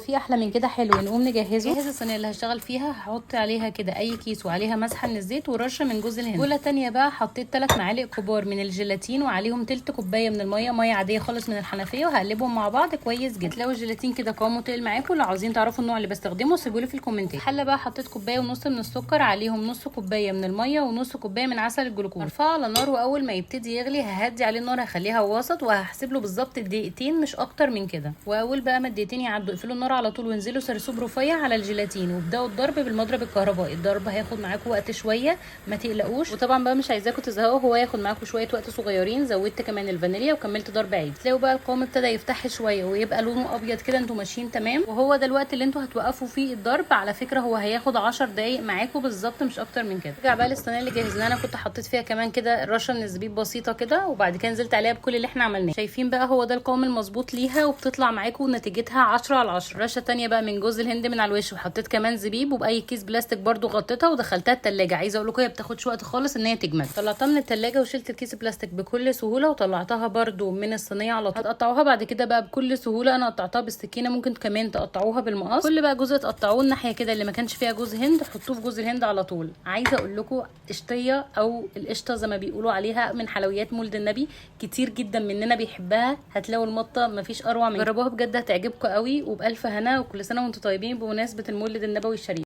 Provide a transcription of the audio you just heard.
في احلى من كده؟ حلو، نقوم نجهزه. جهز الصينيه اللي هشتغل فيها، هحط عليها كده اي كيس وعليها مسحه من الزيت ورشه من جوز الهند. بوله تانية بقى حطيت 3 معالق كبار من الجيلاتين وعليهم تلت كوبايه من الميه، ميه عاديه خالص من الحنفيه، وهقلبهم مع بعض كويس جدا. لو الجيلاتين كده قوامه تقل معاكم، لو عاوزين تعرفوا النوع اللي بستخدمه سيبوا لي في الكومنتات. حله بقى حطيت كوبايه ونص من السكر، عليهم نص كوبايه من الميه ونص كوبايه من عسل الجلوكوز. ارفعه على النار، واول ما يبتدي يغلي ههدي عليه النار، هخليها وسط، وهحسب له بالظبط دقيقتين مش اكتر من كده. واول بقى ما الدقيقتين يعدوا اقفلوا النار على طول وانزلوا سرسوب رفيع على الجيلاتين، وابداوا الضرب بالمضرب الكهربائي. الضرب هياخد معاكم وقت شويه، ما تقلقوش. وطبعا بقى مش عايزاكم تزهقوا، هو هياخد معاكم شويه وقت صغيرين. زودت كمان الفانيليا وكملت ضرب عادي. تلاقوا بقى القوام ابتدى يفتح شويه ويبقى لونه ابيض كده، انتوا ماشيين تمام. وهو ده الوقت اللي انتوا هتوقفوا فيه الضرب. على فكره هو هياخد 10 دقايق معاكم بالظبط، مش اكتر من كده. ارجع بقى للصينيه اللي جهزناها، انا كنت حطيت فيها كمان كده رشه من الزبيب بسيطه كده، وبعد كده نزلت عليها بكل اللي احنا عملناه. شايفين بقى هو ده القوام المظبوط ليها، وبتطلع معاكم نتيجتها 10 على 10. رشه تانية بقى من جوز الهند من على الوش، وحطيت كمان زبيب، وباي كيس بلاستيك برده غطيتها ودخلتها التلاجة. عايزه اقول لكم هي بتاخدش وقت خالص ان هي تجمد. طلعتها من التلاجة وشلت الكيس البلاستيك بكل سهوله، وطلعتها برده من الصينيه على طول. هتقطعوها بعد كده بقى بكل سهوله، انا قطعتها بالسكينه، ممكن كمان تقطعوها بالمقص. كل بقى جزء تقطعوه الناحيه كده اللي ما كانش فيها جوز هند حطوه في جوز الهند على طول. عايزه اقول لكم قشطيه او القشطه زي ما بيقولوا عليها من حلويات مولد النبي، كتير جدا مننا بيحبها. هتلاقوا المطه مفيش اروع من. جربوها بجد هتعجبكم قوي، وبالف هنا، وكل سنه وانتم طيبين بمناسبه المولد النبوي الشريف.